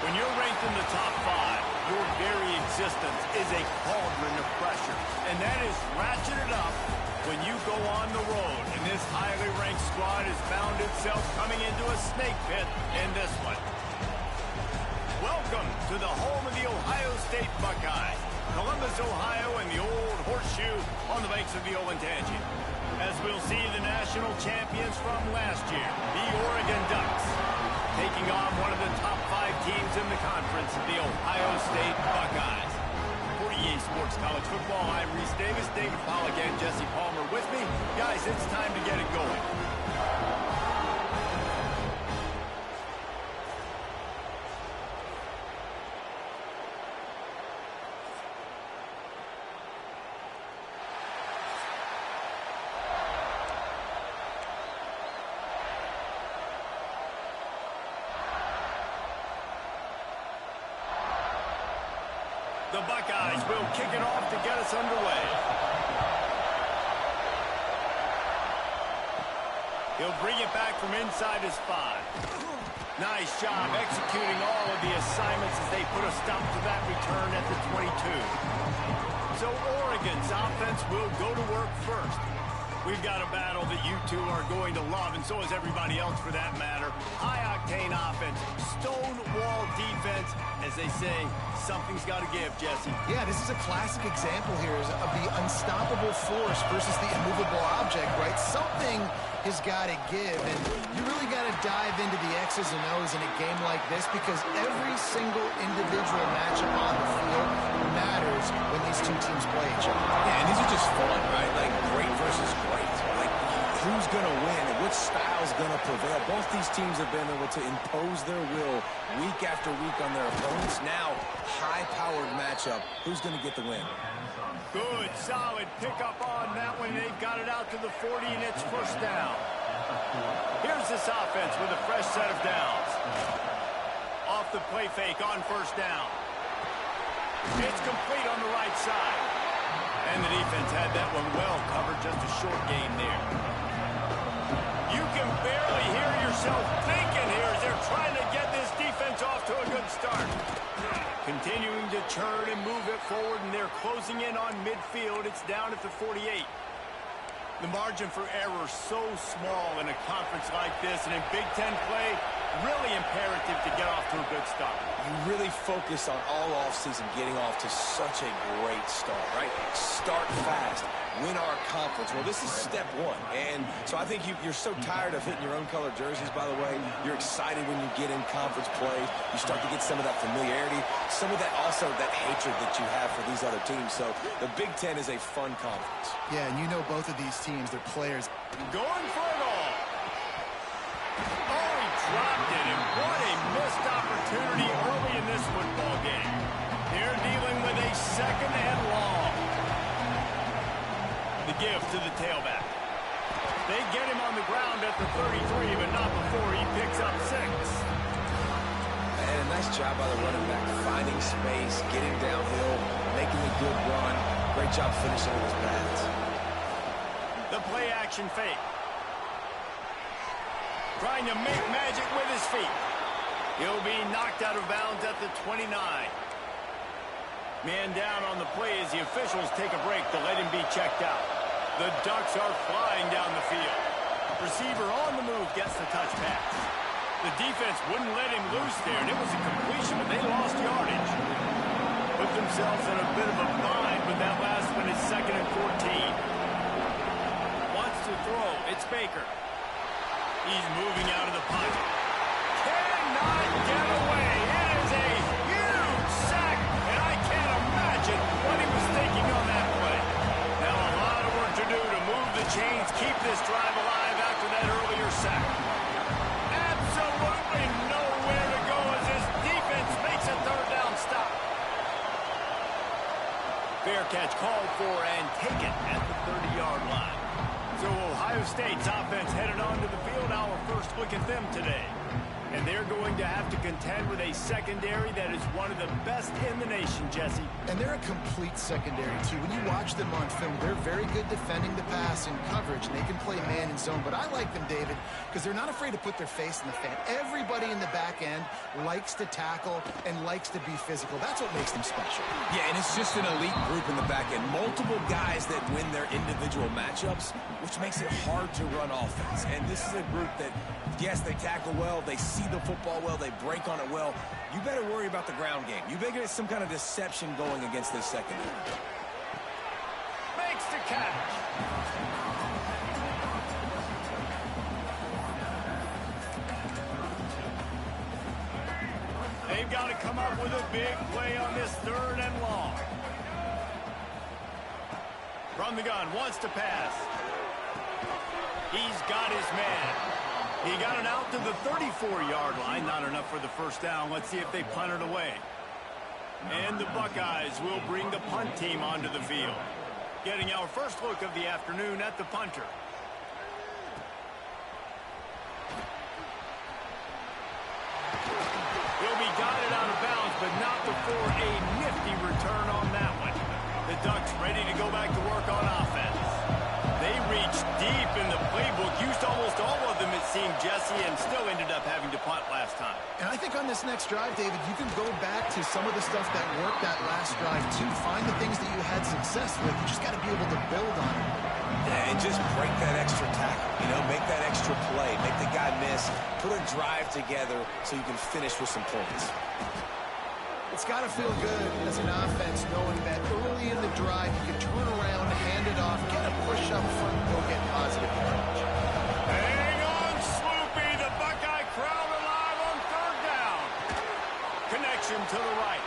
When you're ranked in the top 5, your very existence is a cauldron of pressure. And that is ratcheted up when you go on the road. And this highly ranked squad has found itself coming into a snake pit in this one. Welcome to the home of the Ohio State Buckeyes, Columbus, Ohio, and the old horseshoe on the banks of the Olentangy. As we'll see the national champions from last year, the Oregon Ducks, taking on one of the top 5 teams in the conference, the Ohio State Buckeyes. For EA Sports College Football, I'm Reese Davis, David Pollack, and Jesse Palmer with me. Guys, it's time to get it going. The Buckeyes will kick it off to get us underway. He'll bring it back from inside his 5. Nice job executing all of the assignments as they put a stop to that return at the 22. So Oregon's offense will go to work first. We've got a battle that you two are going to love, and so is everybody else for that matter. High-octane offense, stonewall defense. As they say, something's got to give, Jesse. Yeah, this is a classic example here of the unstoppable force versus the immovable object, right? Something has got to give, and you really got to dive into the X's and O's in a game like this because every single individual matchup on the field matters when these two teams play each other. Yeah, and these are just fun, right? Like great versus great. Like who's going to win and which style's going to prevail. Both these teams have been able to impose their will week after week on their opponents. Now, high-powered matchup. Who's going to get the win? Good, solid pickup on that one. They've got it out to the 40, and it's first down. Here's this offense with a fresh set of downs. Off the play fake on first down. It's complete on the right side. And the defense had that one well covered, just a short gain there. You can barely hear yourself thinking here as they're trying to get this defense off to a good start. Continuing to churn and move it forward, and they're closing in on midfield. It's down at the 48. The margin for error so small in a conference like this, and in Big Ten play, really imperative to get off to a good start. You really focus on all offseason getting off to such a great start, right? Start fast. Win our conference. Well, this is step 1. And so I think you're so tired of hitting your own color jerseys, by the way. You're excited when you get in conference play. You start to get some of that familiarity, some of that also that hatred that you have for these other teams. So the Big Ten is a fun conference. Yeah, and you know both of these teams, their players. Going for it all. Oh, he dropped it, and what a missed opportunity early in this football game. They're dealing with a second and long. The give to the tailback. They get him on the ground at the 33, but not before he picks up 6. And a nice job by the running back, finding space, getting downhill, making a good run. Great job finishing with his pads. The play action fake. Trying to make magic with his feet. He'll be knocked out of bounds at the 29. Man down on the play as the officials take a break to let him be checked out. The Ducks are flying down the field. Receiver on the move gets the touch pass. The defense wouldn't let him loose there, and it was a completion, but they lost yardage. Put themselves in a bit of a bind, but that last one is 2nd and 14. Wants to throw. It's Baker. He's moving out of the pocket. Cannot get away. It is a huge sack, and I can't imagine what he was thinking on that play. Now a lot of work to do to move the chains, keep this drive alive after that earlier sack. Absolutely nowhere to go as this defense makes a third down stop. Fair catch called for and taken at the 30-yard line. So Ohio State's offense headed onto the field. Our first look at them today. And they're going to have to contend with a secondary that is one of the best in the nation, Jesse. And they're a complete secondary, too. When you watch them on film, they're very good defending the pass and coverage, and they can play man and zone. But I like them, David, because they're not afraid to put their face in the fan. Everybody in the back end likes to tackle and likes to be physical. That's what makes them special. Yeah, and it's just an elite group in the back end. Multiple guys that win their individual matchups, which makes it hard to run offense. And this is a group that, yes, they tackle well, they see the football well, they break on it well. You better worry about the ground game. You better get some kind of deception going against this secondary. Makes the catch. They've got to come up with a big play on this 3rd and long. From the gun, wants to pass. He's got his man. He got it out to the 34-yard line. Not enough for the first down. Let's see if they punt it away. And the Buckeyes will bring the punt team onto the field. Getting our first look of the afternoon at the punter. He'll be guided out of bounds, but not before a nifty return on that one. The Ducks ready to go back to work on offense. They reached deep in the playbook, used almost all of them, it seemed, Jesse, and still ended up having to punt last time. And I think on this next drive, David, you can go back to some of the stuff that worked that last drive, too. Find the things that you had success with. You just got to be able to build on it. Yeah, and just break that extra tackle, make that extra play, make the guy miss, put a drive together so you can finish with some points. It's got to feel good as an offense knowing that early in the drive you can turn around, hand it off, get a push up front, and go get positive yardage. Hang on, Sloopy. The Buckeye crowd alive on 3rd down. Connection to the right.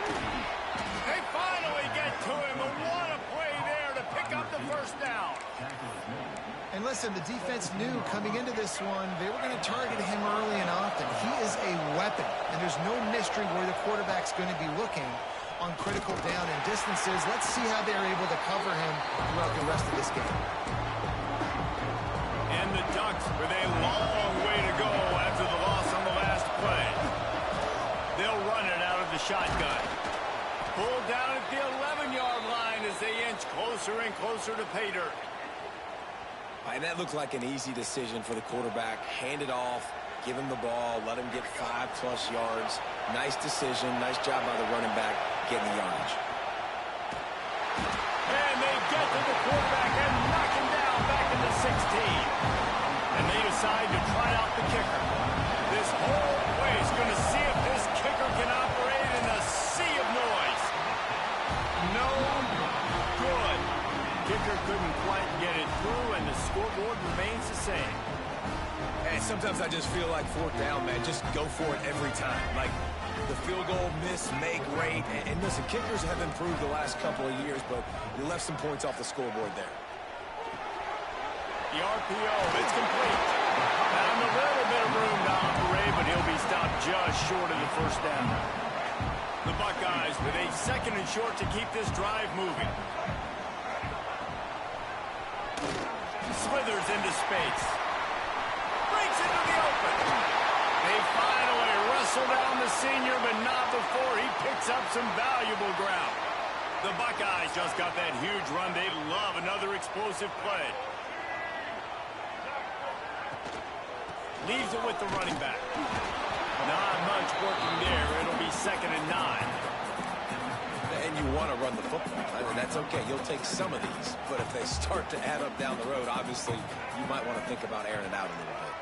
They finally get to him. And what a play there to pick up the first down. And listen, the defense knew coming into this one, they were going to target him early and often. He is a weapon, and there's no mystery where the quarterback's going to be looking on critical down and distances. Let's see how they're able to cover him throughout the rest of this game. And the Ducks with a long way to go after the loss on the last play. They'll run it out of the shotgun. Pulled down at the 11-yard line as they inch closer and closer to pay dirt. And that looked like an easy decision for the quarterback. Hand it off, give him the ball, let him get 5+ yards. Nice decision, nice job by the running back getting the yardage. And they get to the quarterback and knock him down back in the 16. And they decide to try out the kicker. This whole play is going to see if this kicker can operate in a sea of noise. No good. Kicker couldn't quite get it through, and the scoreboard remains the same. And sometimes I just feel like 4th down, man. Just go for it every time. Like the field goal miss, make rate. And listen, kickers have improved the last couple of years, but you left some points off the scoreboard there. The RPO, it's complete. Found a little bit of room to operate, but he'll be stopped just short of the first down. The Buckeyes with a 2nd and short to keep this drive moving. Slithers into space. Breaks into the open. They finally wrestle down the senior, but not before he picks up some valuable ground. The Buckeyes just got that huge run. They love another explosive play. Leaves it with the running back. Not much working there. It'll be 2nd and 9. And you want to run the football, and that's okay. You'll take some of these, but if they start to add up down the road, obviously you might want to think about airing it out a little bit.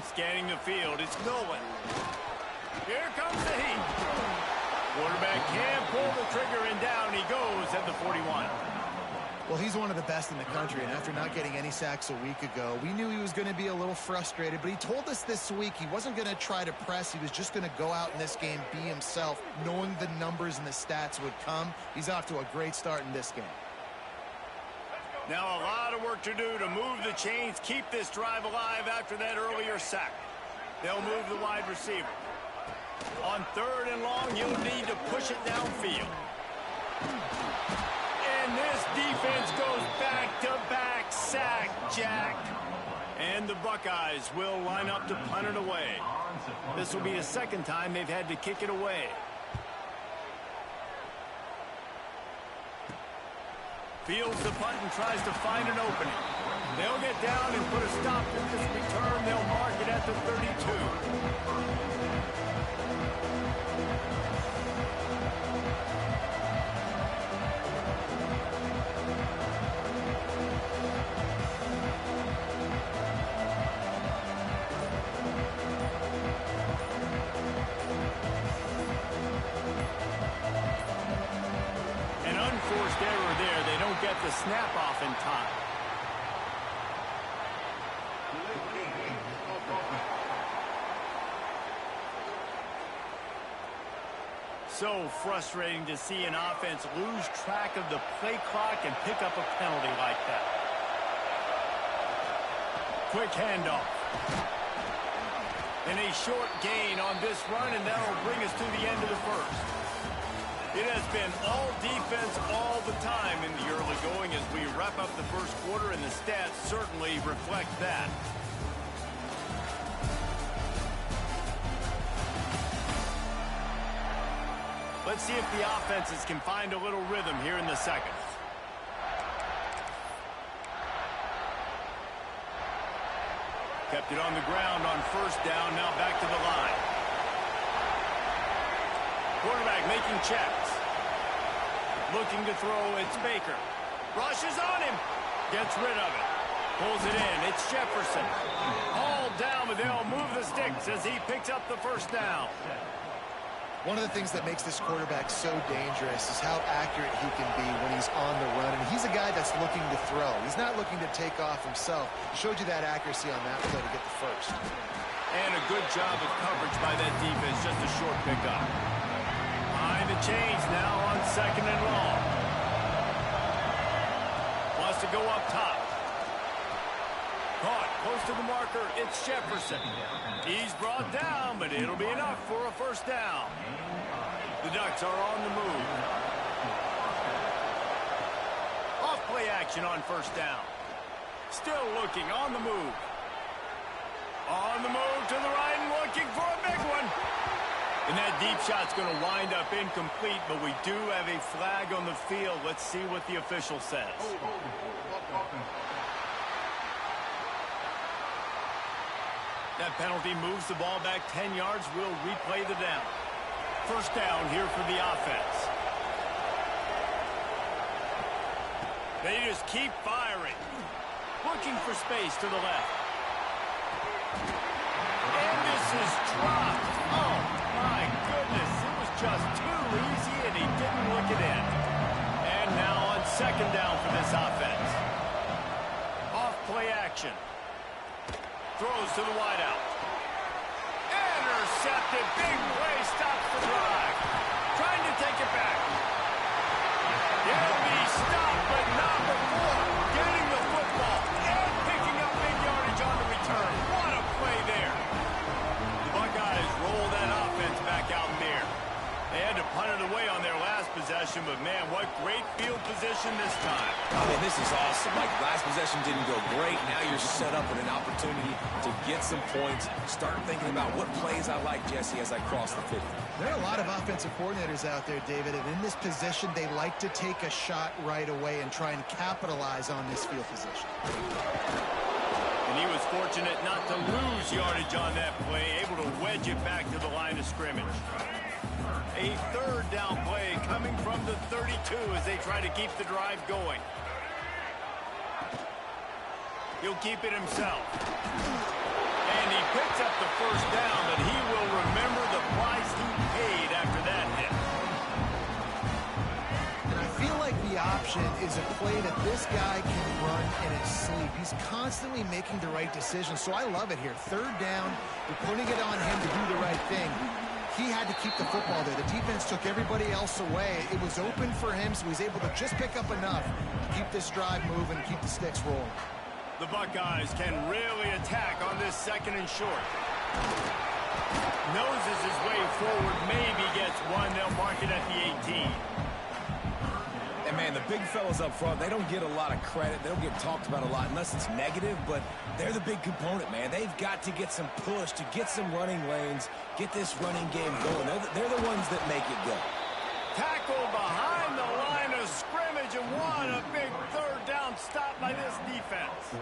Scanning the field, it's Nolan. Here comes the heat. Quarterback can't pull the trigger, and down he goes at the 41. Well, he's one of the best in the country, and after not getting any sacks a week ago, we knew he was going to be a little frustrated, but he told us this week he wasn't going to try to press. He was just going to go out in this game, be himself, knowing the numbers and the stats would come. He's off to a great start in this game. Now a lot of work to do to move the chains, keep this drive alive after that earlier sack. They'll move the wide receiver. On 3rd and long, you'll need to push it downfield. And this defense goes back-to-back sack, Jack. And the Buckeyes will line up to punt it away. This will be the second time they've had to kick it away. Fields the punt and tries to find an opening. They'll get down and put a stop to this return. They'll mark it at the 32. Forced error there. They don't get the snap off in time. So frustrating to see an offense lose track of the play clock and pick up a penalty like that. Quick handoff. And a short gain on this run, and that'll bring us to the end of the first. It has been all defense all the time in the early going as we wrap up the first quarter, and the stats certainly reflect that. Let's see if the offenses can find a little rhythm here in the second. Kept it on the ground on first down, now back to the line. Quarterback making checks. Looking to throw, it's Baker. Rushes on him. Gets rid of it. Pulls it in, it's Jefferson. All down, but they'll move the sticks as he picks up the first down. One of the things that makes this quarterback so dangerous is how accurate he can be when he's on the run. And he's a guy that's looking to throw. He's not looking to take off himself. Showed you that accuracy on that play to get the first. And a good job of coverage by that defense, just a short pickup. Behind the chains now on second and long. Wants to go up top. Caught close to the marker, it's Jefferson. He's brought down, but it'll be enough for a first down. The Ducks are on the move. Off play action on first down. Still looking on the move. On the move to the right and looking for a big one. And that deep shot's going to wind up incomplete, but we do have a flag on the field. Let's see what the official says. That penalty moves the ball back 10 yards. We'll replay the down. First down here for the offense. They just keep firing. Looking for space to the left. And this is dropped. Oh, my goodness. It was just too easy, and he didn't look it in. And now on second down for this offense. Off play action. Throws to the wideout. Intercepted. Big play. Stops the drive. Trying to take it back. He'll be stopped, but not before getting the football and picking up big yardage on the return. What a play there. The Buckeyes roll that offense back out there. They had to punt it away on their last possession, but man, what great field position this time. I mean, this is awesome. Like, last possession didn't go great. Now you're set up with an opportunity to get some points. Start thinking about what plays I like, Jesse, as I cross the 50. There are a lot of offensive coordinators out there, David, and in this position, they like to take a shot right away and try and capitalize on this field position. And he was fortunate not to lose yardage on that play, able to wedge it back to the line of scrimmage. A third down play coming from the 32 as they try to keep the drive going. He'll keep it himself. And he picks up the first down, but he will remember the price he paid after that hit. And I feel like the option is a play that this guy can run in his sleep. He's constantly making the right decision, so I love it here. Third down, we're putting it on him to do the right thing. He had to keep the football there. The defense took everybody else away. It was open for him, so he's able to just pick up enough to keep this drive moving, keep the sticks rolling. The Buckeyes can really attack on this second and short. Noses his way forward, maybe gets one. They'll mark it at the 18. And, man, the big fellas up front, they don't get a lot of credit. They don't get talked about a lot unless it's negative, but they're the big component, man. They've got to get some push, to get some running lanes, get this running game going. They're the ones that make it go. Tackled behind the line of scrimmage, and what a big third down stop by this defense.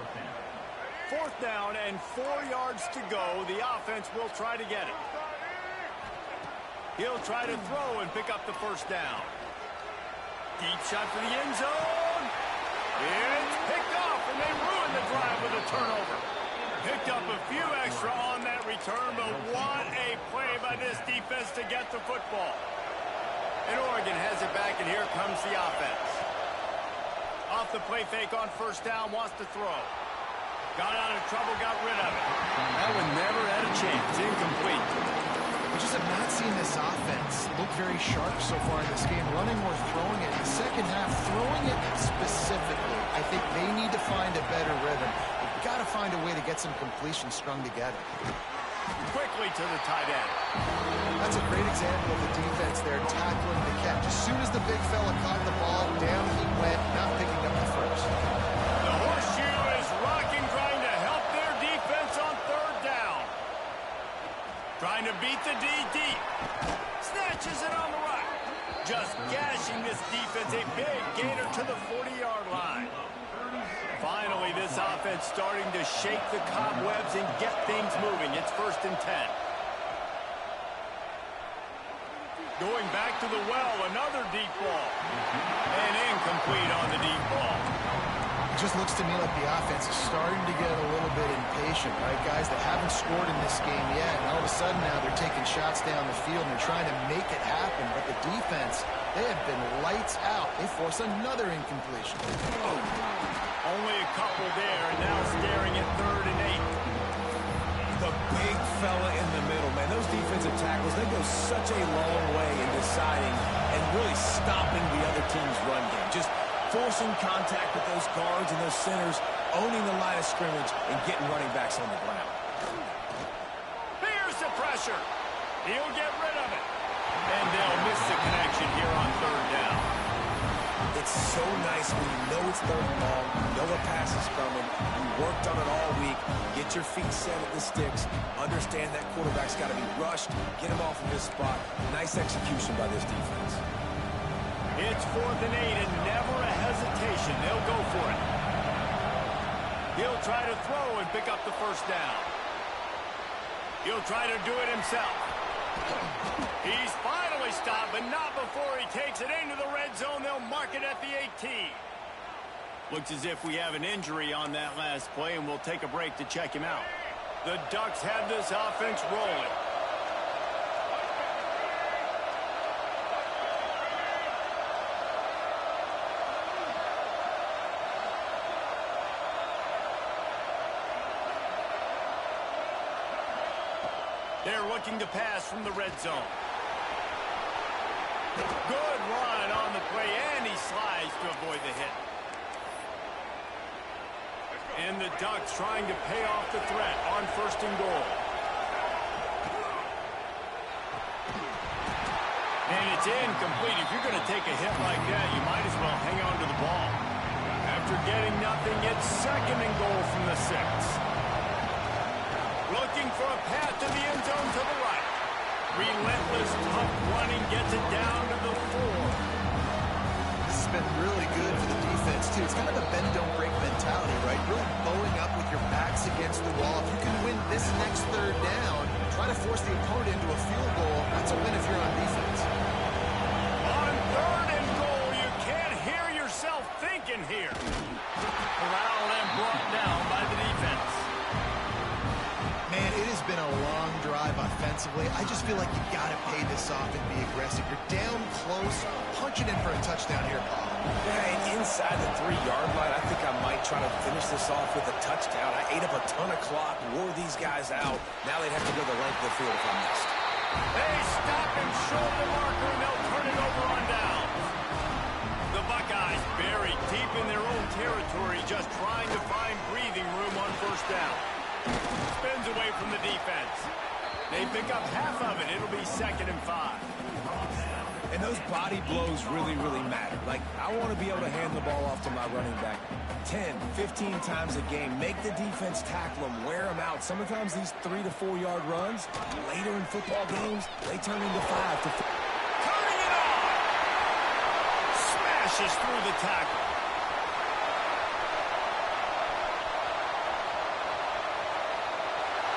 Fourth down and 4 yards to go. The offense will try to get it. He'll try to throw and pick up the first down. Deep shot for the end zone. It's picked off, and they ruined the drive with a turnover. Picked up a few extra on that return, but what a play by this defense to get the football. And Oregon has it back, and here comes the offense. Off the play fake on first down, wants to throw. Got out of trouble, got rid of it. That one never had a chance. Incomplete. We just have not seen this offense look very sharp so far in this game, running or throwing it. In the second half, throwing it specifically, I think they need to find a better rhythm. They've got to find a way to get some completion strung together. Quickly to the tight end. That's a great example of the defense there tackling the catch. As soon as the big fella caught the ball, down he went, not picking up the first. The horseshoe is rocking, trying to help their defense on third down. Trying to beat the D deep. Snatches it on the right. Just gashing this defense. A big gainer to the 40-yard line. Finally, this offense starting to shake the cobwebs and get things moving. It's 1st and 10. Going back to the well, another deep ball. And incomplete on the deep ball. It just looks to me like the offense is starting to get a little bit impatient, right? Guys that haven't scored in this game yet, and all of a sudden now they're taking shots down the field and they're trying to make it happen. But the defense, they have been lights out. They force another incompletion. Oh. Only a couple there, and now staring at 3rd and 8. The big fella in the middle, man. Those defensive tackles, they go such a long way in deciding and really stopping the other team's run game. Just forcing contact with those guards and those centers, owning the line of scrimmage, and getting running backs on the ground. Here's the pressure. He'll get rid of it. And they'll miss the connection here on 3rd down. It's so nice when you know it's 3rd and long, you know a pass is coming, you worked on it all week, get your feet set at the sticks, understand that quarterback's got to be rushed, get him off of his spot. Nice execution by this defense. It's 4th and 8 and never a hesitation. They'll go for it. He'll try to throw and pick up the first down. He'll try to do it himself. He's finally stopped, but not before he takes it into the red zone. They'll mark it at the 18. Looks as if we have an injury on that last play, and we'll take a break to check him out. The Ducks have this offense rolling. They're looking to pass from the red zone. Good run on the play, and he slides to avoid the hit. And the Ducks trying to pay off the threat on 1st and goal. And it's incomplete. If you're going to take a hit like that, you might as well hang on to the ball. After getting nothing, it's 2nd and goal from the 6. Looking for a path to the end zone to the right. Relentless, tough running gets it down to the 4. This has been really good for the defense, too. It's kind of a bend-don't-break mentality, right? Really bowing up with your backs against the wall. If you can win this next 3rd down, try to force the opponent into a field goal. That's a win if you're on defense. On 3rd and goal, you can't hear yourself thinking here. Corralled and brought down by the defense. Man, it has been a long drive offensively. I just feel like you got to pay this off and be aggressive. You're down close. Punch it in for a touchdown here, Paul. Yeah, and inside the 3-yard line, I think I might try to finish this off with a touchdown. I ate up a ton of clock, wore these guys out. Now they'd have to go the length of the field if I missed. They stop him short of the marker, and they'll turn it over on down. The Buckeyes buried deep in their own territory, just trying to find breathing room on 1st down. Spins away from the defense. They pick up half of it. It'll be 2nd and 5. And those body blows really, really matter. Like, I want to be able to hand the ball off to my running back 10, 15 times a game. Make the defense tackle them, wear them out. Sometimes these 3 to 4 yard runs, later in football games, they turn into 5 to 4. Turning it on! Smashes through the tackle.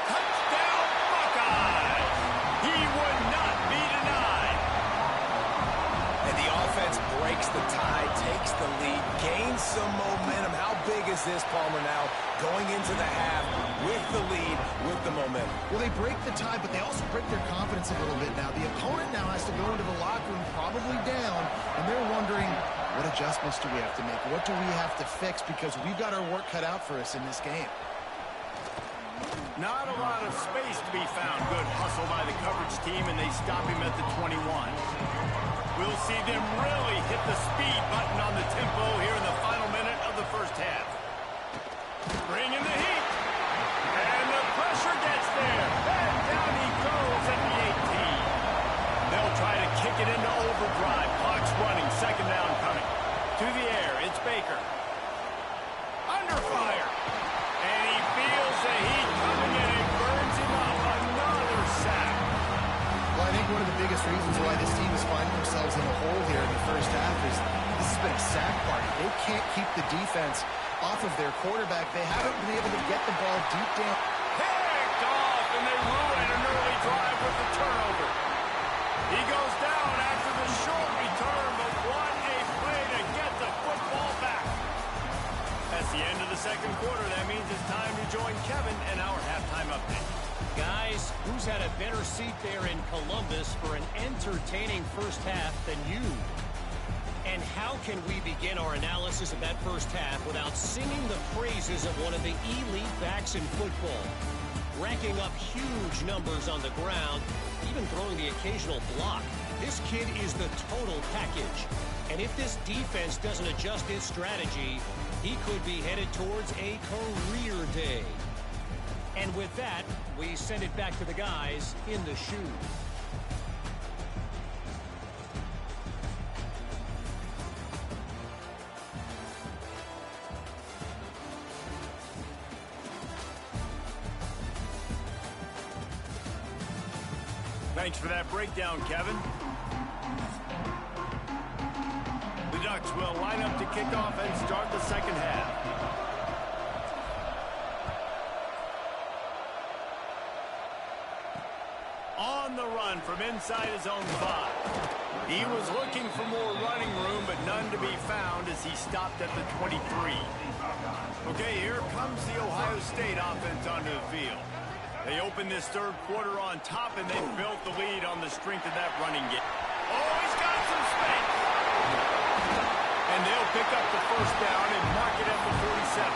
Touchdown, Buckeyes! He would not be denied. And the offense breaks the tie, takes the lead, gains some momentum. How big is this, Palmer, now going into the half with the lead, with the momentum? Well, they break the tie, but they also break their confidence a little bit now. The opponent now has to go into the locker room probably down, and they're wondering, what adjustments do we have to make? What do we have to fix? Because we've got our work cut out for us in this game. Not a lot of space to be found. Good hustle by the coverage team, and they stop him at the 21. We'll see them really hit the speed button on the tempo here in the final minute of the first half. Bring in the heat. And the pressure gets there. And down he goes at the 18. They'll try to kick it into overdrive. Clock's running. Second down coming. To the air. It's Baker. Under fire. And he feels the heat coming in and burns him up. Another sack. Well, I think one of the biggest reasons why this team is finding themselves in a hole here in the first half is this has been a sack party. They can't keep the defense off of their quarterback. They haven't been able to get the ball deep down. Picked off, and they ruin an early drive with the turnover. He goes down after the short return, but what a play to get the football back. That's the end of the second quarter. That means it's time to join Kevin in our halftime update. Guys, who's had a better seat there in Columbus for an entertaining first half than you? And how can we begin our analysis of that first half without singing the praises of one of the elite backs in football? Racking up huge numbers on the ground, even throwing the occasional block. This kid is the total package. And if this defense doesn't adjust its strategy, he could be headed towards a career day. And with that, we send it back to the guys in the shoe. Thanks for that breakdown, Kevin. The Ducks will line up to kick off and start the second half. On the run from inside his own 5. He was looking for more running room, but none to be found as he stopped at the 23. Okay, here comes the Ohio State offense onto the field. They open this third quarter on top, and they've built the lead on the strength of that running game. Oh, he's got some space. And they'll pick up the first down and mark it at the 47.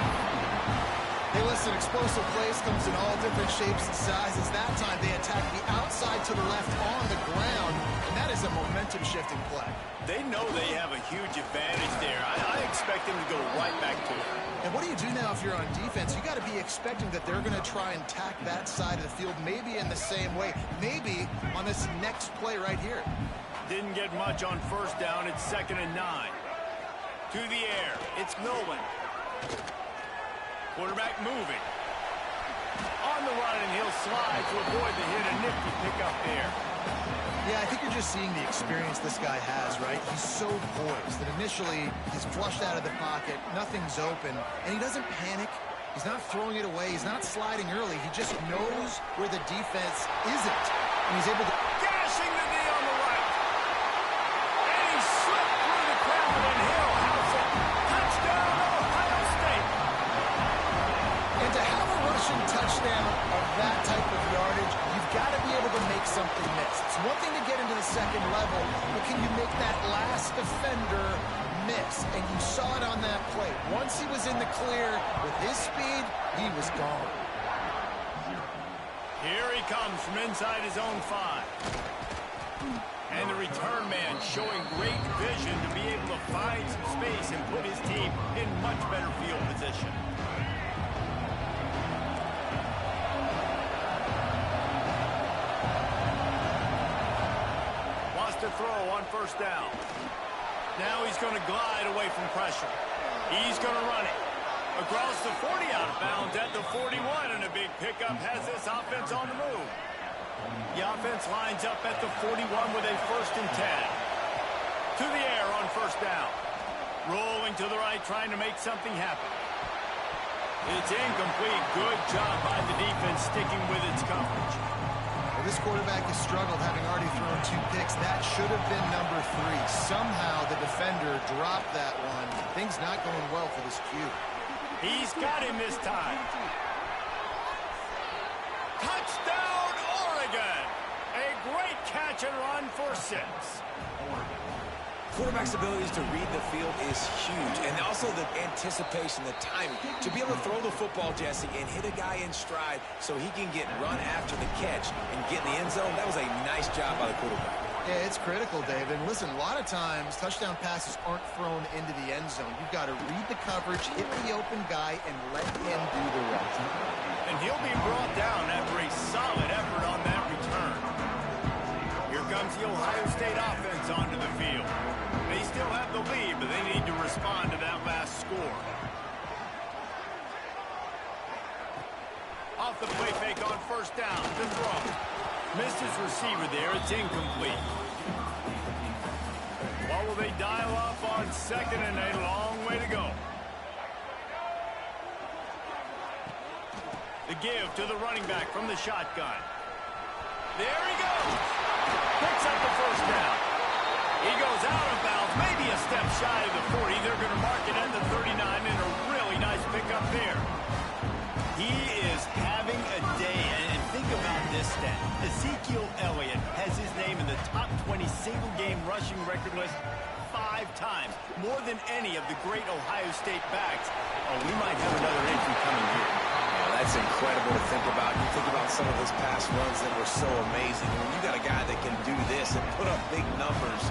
Hey, listen, explosive plays comes in all different shapes and sizes. That time they attack the outside to the left on the ground, and that is a momentum-shifting play. They know they have a huge advantage there. I expect them to go right back to it. And what do you do now if you're on defense? You got to be expecting that they're going to try and tack that side of the field, maybe in the same way, maybe on this next play right here. Didn't get much on first down. It's 2nd and 9. To the air. It's Nolan. Quarterback moving. On the run, and he'll slide to avoid the hit. A nifty pickup there. Yeah, I think you're just seeing the experience this guy has, right? He's so poised that initially he's flushed out of the pocket, nothing's open, and he doesn't panic. He's not throwing it away. He's not sliding early. He just knows where the defense isn't, and he's able to... Gashing the knee on the right. And he slipped through the crowd, and he'll house it. Touchdown, Ohio State. And to have a rushing touchdown of that type of yardage, you've got to be able to make something miss. It's one thing to get into the second level, but can you make that last defender miss? And you saw it on that play. Once he was in the clear with his speed, he was gone. Here he comes from inside his own 5. And the return man showing great vision to be able to find some space and put his team in much better field position. to throw on first down. Now he's going to glide away from pressure. He's going to run it. Across the 40, out of bounds at the 41, and a big pickup has this offense on the move. The offense lines up at the 41 with a 1st and 10. To the air on first down. Rolling to the right, trying to make something happen. It's incomplete. Good job by the defense sticking with its coverage. Well, this quarterback has struggled, having already thrown 2 picks. That should have been number 3. Somehow the defender dropped that one. Things not going well for this Q. He's got him this time. Touchdown, Oregon! A great catch and run for 6. Quarterback's abilities to read the field is huge, and also the anticipation, the timing. To be able to throw the football, Jesse, and hit a guy in stride so he can get run after the catch and get in the end zone, that was a nice job by the quarterback. Yeah, it's critical, David. Listen, a lot of times touchdown passes aren't thrown into the end zone. You've got to read the coverage, hit the open guy, and let him do the rest. And he'll be brought down after a solid effort on that return. Here comes the Ohio State offense onto the field. They still have the lead, but they need to respond to that last score. Off the play fake on first down to throw. Missed his receiver there. It's incomplete. What will they dial up on 2nd and a long way to go? The give to the running back from the shotgun. There he goes. Picks up the first down. He goes out of bounds, maybe a step shy of the 40. They're going to mark it at the 39, and a really nice pickup there. He is having a day, and think about this stat. Ezekiel Elliott has his name in the top 20 single-game rushing record list 5 times, more than any of the great Ohio State backs. Oh, we might have another entry coming here. That's incredible to think about. You think about some of his past runs that were so amazing. When you got a guy that can do this and put up big numbers,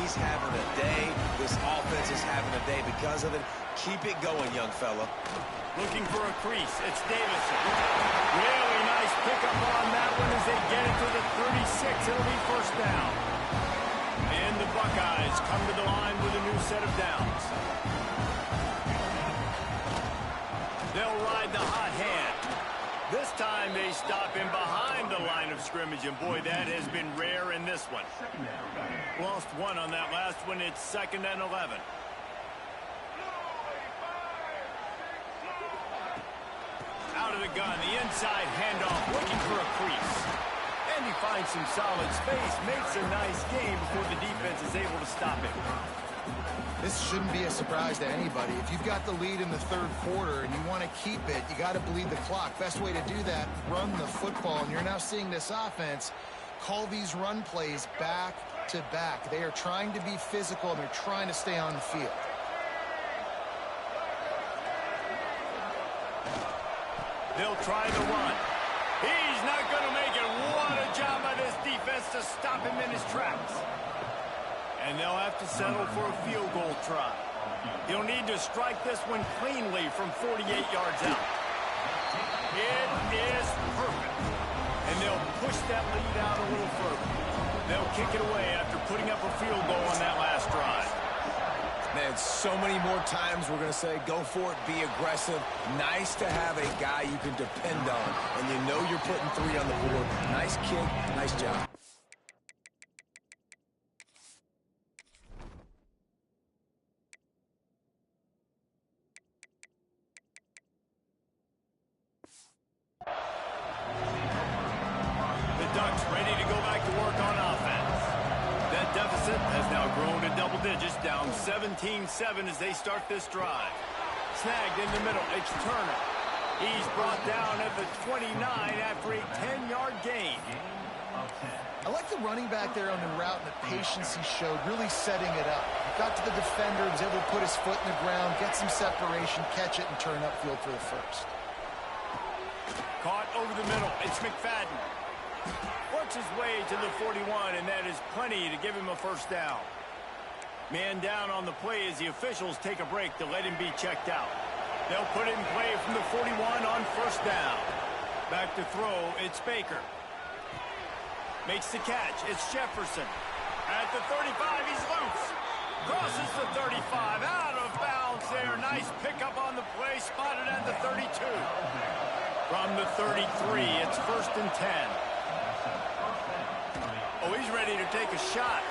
he's having a day. This offense is having a day because of it. Keep it going, young fella. Looking for a crease. It's Davison. Really nice pickup on that one as they get it to the 36. It'll be first down. And the Buckeyes come to the line with a new set of downs. They'll ride the hot hand. This time they stop him behind the line of scrimmage, and boy, that has been rare in this one. Lost 1 on that last one. It's 2nd and 11. Out of the gun, the inside handoff, looking for a crease. And he finds some solid space, makes a nice game before the defense is able to stop him. This shouldn't be a surprise to anybody. If you've got the lead in the 3rd quarter and you want to keep it, you got to bleed the clock. Best way to do that, run the football. And you're now seeing this offense call these run plays back to back. They are trying to be physical, and they're trying to stay on the field. They'll try the run. He's not going to make it. What a job by this defense to stop him in his tracks. And they'll have to settle for a field goal try. He'll need to strike this one cleanly from 48 yards out. It is perfect. And they'll push that lead out a little further. They'll kick it away after putting up a field goal on that last drive. Man, so many more times we're going to say, go for it, be aggressive. Nice to have a guy you can depend on, and you know you're putting 3 on the board. Nice kick, nice job. The Ducks ready to go back to work on offense. That deficit has now grown to double digits, down 17-7 as they start this drive. Snagged in the middle, it's Turner. He's brought down at the 29 after a 10-yard gain. I like the running back there on the route and the patience he showed, really setting it up. Got to the defender, was able to put his foot in the ground, get some separation, catch it, and turn upfield for the first. Caught over the middle, it's McFadden. Works his way to the 41, and that is plenty to give him a first down. Man down on the play as the officials take a break to let him be checked out. They'll put it in play from the 41 on first down. Back to throw, it's Baker. Makes the catch, it's Jefferson. At the 35, he's loose. Crosses the 35, out of bounds there. Nice pickup on the play, spotted at the 32. From the 33, it's 1st and 10. Oh, he's ready to take a shot.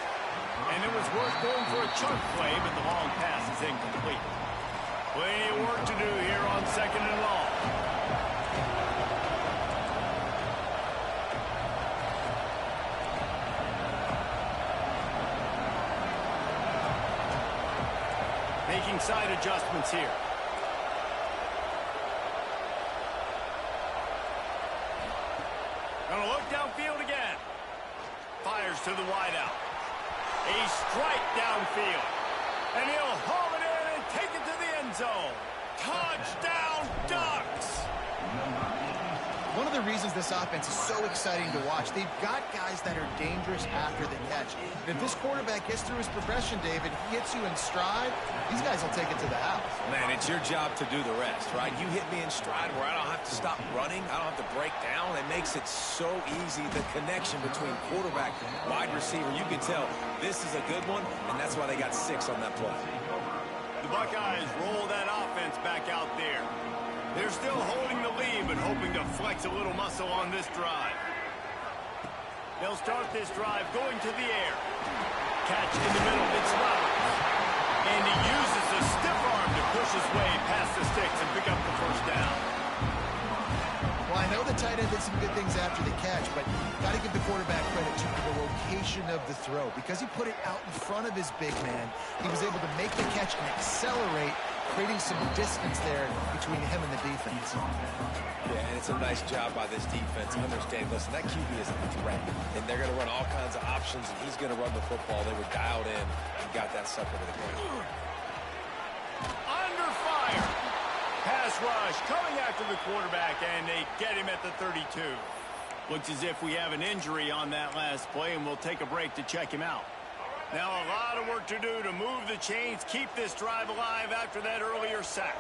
And it was worth going for a chunk play, but the long pass is incomplete. Plenty of work to do here on 2nd and long. Making side adjustments here. Gonna look downfield again. Fires to the wideout. A strike downfield. And he'll haul it in and take it to the end zone. Touchdown, Ducks! One of the reasons this offense is so exciting to watch, they've got guys that are dangerous after the catch. And if this quarterback gets through his progression, David, he hits you in stride, these guys will take it to the house. Man, it's your job to do the rest, right? You hit me in stride where I don't have to stop running. I don't have to break down. It makes it so easy. The connection between quarterback and wide receiver, you can tell this is a good one, and that's why they got 6 on that play. The Buckeyes roll that offense back out there. They're still holding the lead, but hoping to flex a little muscle on this drive. They'll start this drive going to the air. Catch in the middle, it's Roberts. And he uses the stiff arm to push his way past the sticks and pick up the 1st down. Well, I know the tight end did some good things after the catch, but got to give the quarterback credit to the location of the throw. Because he put it out in front of his big man, he was able to make the catch and accelerate, creating some distance there between him and the defense. Yeah, and it's a nice job by this defense. Understand, listen, that QB is a threat, and they're going to run all kinds of options, and he's going to run the football. They were dialed in and got that sucker to the ground. Under fire. Pass rush coming after the quarterback, and they get him at the 32. Looks as if we have an injury on that last play, and we'll take a break to check him out. Now a lot of work to do to move the chains, keep this drive alive after that earlier sack.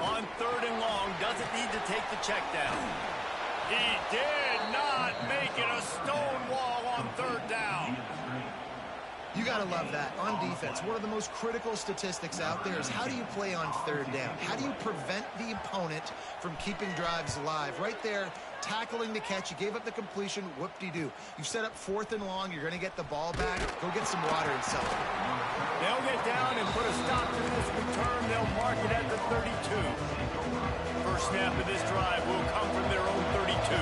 On 3rd and long, doesn't need to take the check down. He did not make it a stone wall on 3rd down. You got to love that. On defense, one of the most critical statistics out there is how do you play on 3rd down? How do you prevent the opponent from keeping drives alive? Right there, tackling the catch. You gave up the completion. Whoop-de-doo. You set up 4th and long. You're going to get the ball back. Go get some water and celebrate. They'll get down and put a stop to this return. They'll mark it at the 32. First snap of this drive will come from their own 32.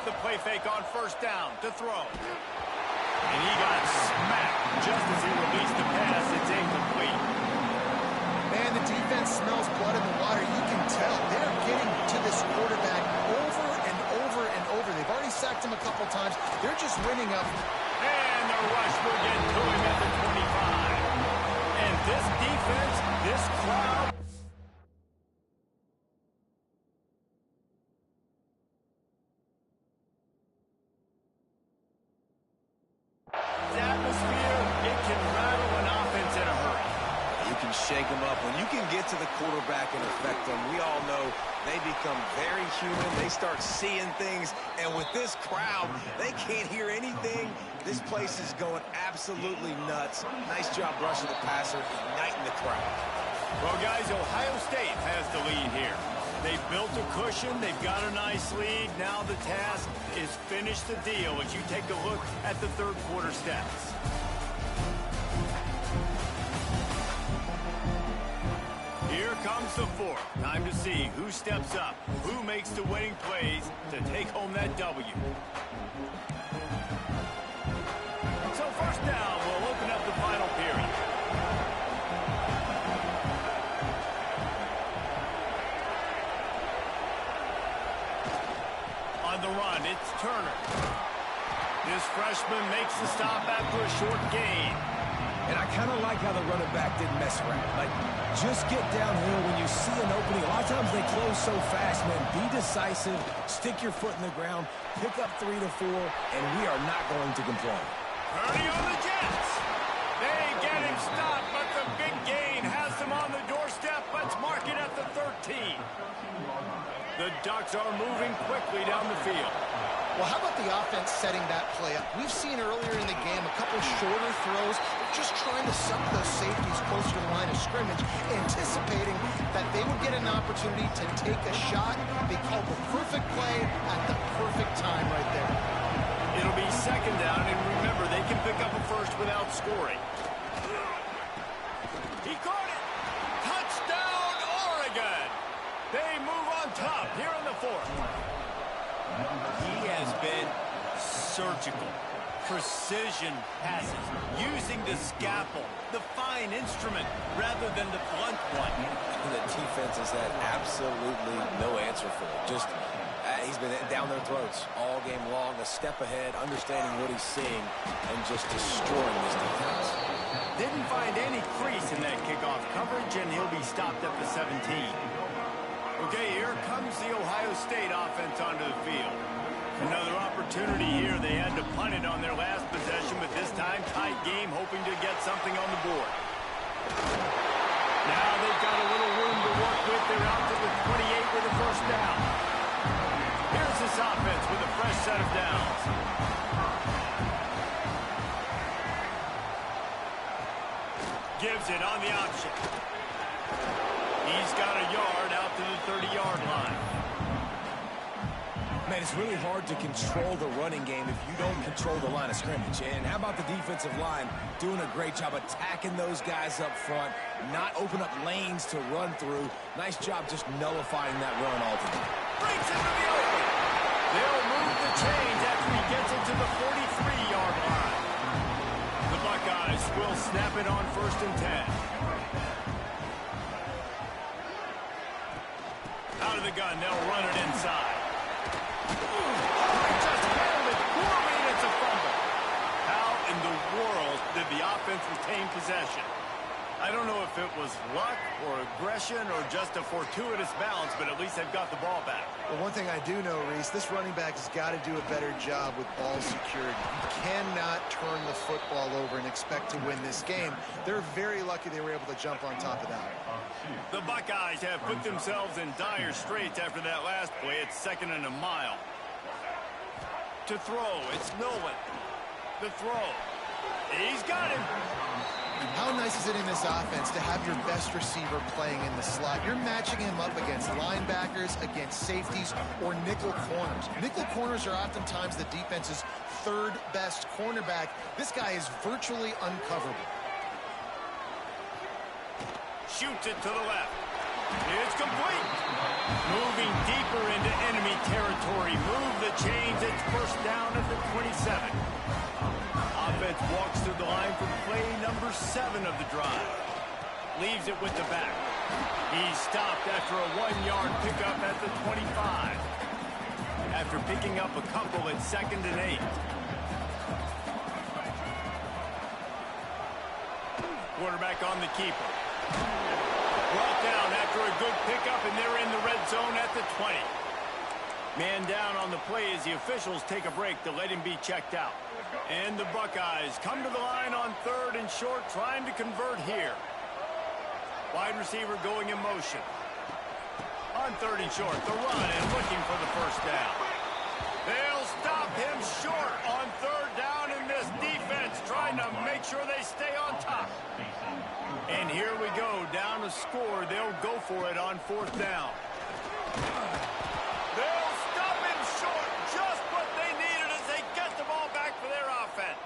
The play fake on 1st down to throw. And he got smacked just as he released the pass. It's incomplete. Man, the defense smells blood in the water. You can tell they're getting to this quarterback over and over and over. They've already sacked him a couple times. They're just winning up. And the rush will get to him at the 25. And this defense, this crowd, shake them up. When you can get to the quarterback and affect them, we all know they become very human. They start seeing things, and with this crowd, they can't hear anything. This place is going absolutely nuts. Nice job rushing the passer, igniting the crowd. Well, guys, Ohio State has the lead here. They've built a cushion. They've got a nice lead. Now the task is finish the deal as you take a look at the 3rd quarter stats. Here comes the 4th. Time to see who steps up, who makes the winning plays to take home that W. So 1st down will open up the final period. On the run, it's Turner. This freshman makes the stop after a short gain. And I kind of like how the running back didn't mess around. Like, just get downhill when you see an opening. A lot of times they close so fast, man. Be decisive, stick your foot in the ground, pick up 3 to 4, and we are not going to complain. Purdy on the Jets. They get him stopped, but the big gain has them on the doorstep. Let's mark it at the 13. The Ducks are moving quickly down the field. Well, how about the offense setting that play up? We've seen earlier in the game a couple shorter throws, just trying to suck those safeties closer to the line of scrimmage, anticipating that they would get an opportunity to take a shot. They called the perfect play at the perfect time right there. It'll be second down, and remember, they can pick up a first without scoring. He caught it! Touchdown, Oregon! They move on top here in the fourth. He has been surgical. Precision passes, using the scalpel, the fine instrument, rather than the blunt one. The defense has had absolutely no answer for it. Just, he's been down their throats all game long, a step ahead, understanding what he's seeing, and just destroying this defense. Didn't find any crease in that kickoff coverage, and he'll be stopped at the 17. Okay, here comes the Ohio State offense onto the field. Another opportunity here. They had to punt it on their last possession, but this time tight game, hoping to get something on the board. Now they've got a little room to work with. They're out to the 28 with a first down. Here's this offense with a fresh set of downs. Gives it on the option. He's got a yard out to the 30-yard line. Man, it's really hard to control the running game if you don't control the line of scrimmage. And how about the defensive line doing a great job attacking those guys up front, not open up lanes to run through. Nice job just nullifying that run altogether. Breaks into the open. They'll move the chains after he gets it to the 43-yard line. The Buckeyes will snap it on 1st and 10. Out of the gun, they'll run it inside. He just handled it poorly, and it's a fumble. How in the world did the offense retain possession? I don't know if it was luck or aggression or just a fortuitous bounce, but at least they've got the ball back. Well, one thing I do know, Reese, this running back has got to do a better job with ball security. You cannot turn the football over and expect to win this game. They're very lucky they were able to jump on top of that. The Buckeyes have put themselves in dire straits after that last play. It's 2nd and a mile. To throw, it's Nolan. The throw. He's got him. How nice is it in this offense to have your best receiver playing in the slot? You're matching him up against linebackers, against safeties, or nickel corners. Nickel corners are oftentimes the defense's 3rd best cornerback. This guy is virtually uncoverable. Shoots it to the left. It's complete. Moving deeper into enemy territory. Move the chains. It's first down at the 27. Offense walks through the line for play number 7 of the drive. Leaves it with the back. He's stopped after a 1-yard pickup at the 25. After picking up a couple at 2nd and 8. Quarterback on the keeper. Brought down after a good pickup, and they're in the red zone at the 20. Man down on the play as the officials take a break to let him be checked out. And the Buckeyes come to the line on 3rd and short, trying to convert here. Wide receiver going in motion. On 3rd and short, the run and looking for the first down. They'll stop him short on 3rd down, in this defense trying to make sure they stay on top. And here we go, down to score. They'll go for it on 4th down. They'll stop him short, just what they needed as they get the ball back for their offense.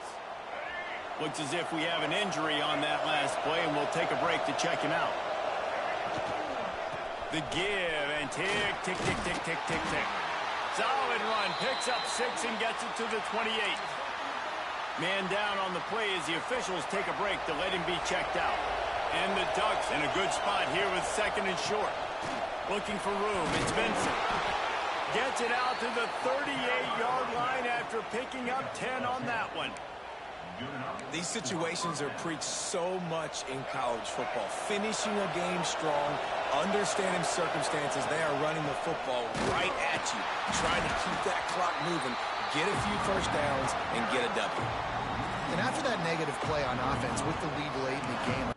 Looks as if we have an injury on that last play, and we'll take a break to check him out. The give, and tick, tick, tick, tick, tick, tick, tick. Solid run, picks up 6 and gets it to the 28. Man down on the play as the officials take a break to let him be checked out. And the Ducks in a good spot here with 2nd and short. Looking for room, it's Vincent. Gets it out to the 38-yard line after picking up 10 on that one. These situations are preached so much in college football. Finishing a game strong, understanding circumstances. They are running the football right at you, trying to keep that clock moving, get a few first downs, and get a W. And after that negative play on offense with the lead late in the game,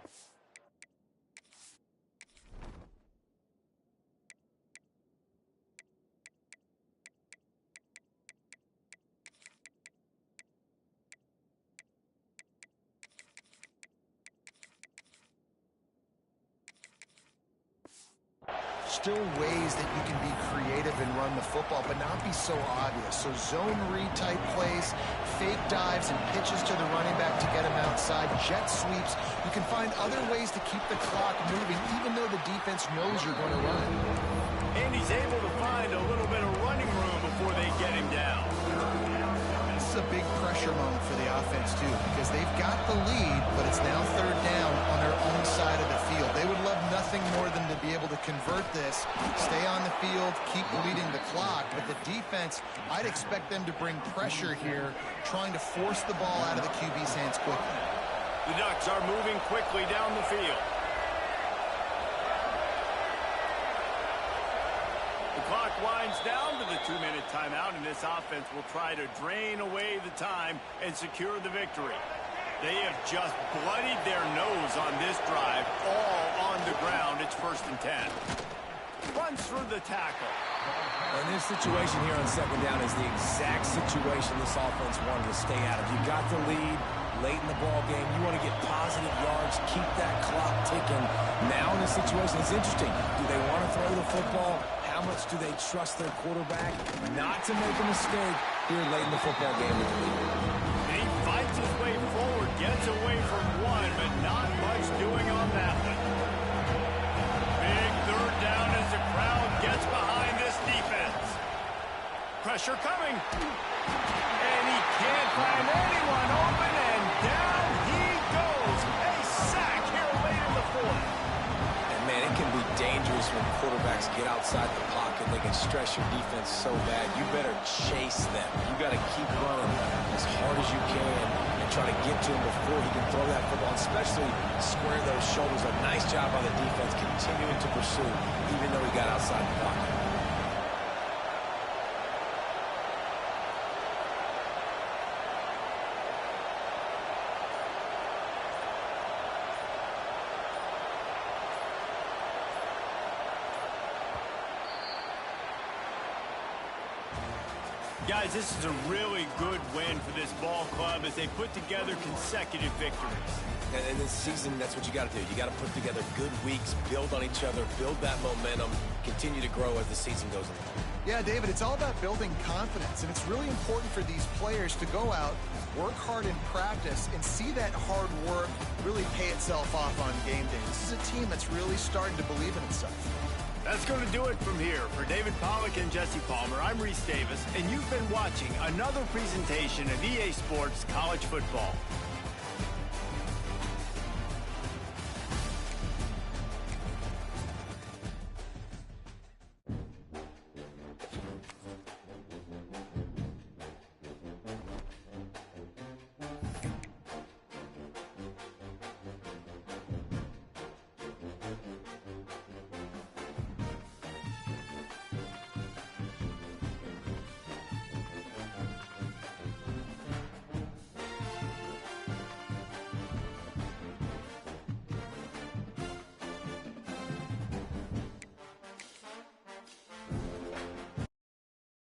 still ways that you can be creative and run the football, but not be so obvious. So zone read type plays, fake dives and pitches to the running back to get him outside, jet sweeps. You can find other ways to keep the clock moving, even though the defense knows you're going to run. And he's able to find a little bit of running room before they get him down. This is a big pressure moment for the offense, too, because they've got the lead, but it's now third down on their own side of the field. They would love nothing more than to be able to convert this, stay on the field, keep leading the clock, but the defense, I'd expect them to bring pressure here, trying to force the ball out of the QB's hands quickly. The Ducks are moving quickly down the field. The clock winds down to the 2-minute timeout, and this offense will try to drain away the time and secure the victory. They have just bloodied their nose on this drive, all on the ground. It's 1st and 10. Runs through the tackle. And this situation here on 2nd down is the exact situation this offense wanted to stay out of. You got the lead late in the ball game. You want to get positive yards, keep that clock ticking. Now in this situation, it's interesting. Do they want to throw the football? How much do they trust their quarterback not to make a mistake here late in the football game with the lead? And he fights his way forward, gets away from one, but not much doing on that one. Big 3rd down as the crowd gets behind this defense. Pressure coming. And he can't find anyone open, and down he goes. A sack here late in the 4th. Man, it can be dangerous when quarterbacks get outside the pocket. They can stress your defense so bad. You better chase them. You got to keep running as hard as you can and try to get to him before he can throw that football, especially square those shoulders. A nice job by the defense continuing to pursue, even though he got outside the pocket. Guys, this is a really good win for this ball club as they put together consecutive victories. And this season, that's what you got to do. You got to put together good weeks, build on each other, build that momentum, continue to grow as the season goes along. Yeah, David, it's all about building confidence, and it's really important for these players to go out, work hard in practice, and see that hard work really pay itself off on game day. This is a team that's really starting to believe in itself. That's going to do it from here. For David Pollack and Jesse Palmer, I'm Reese Davis, and you've been watching another presentation of EA Sports College Football.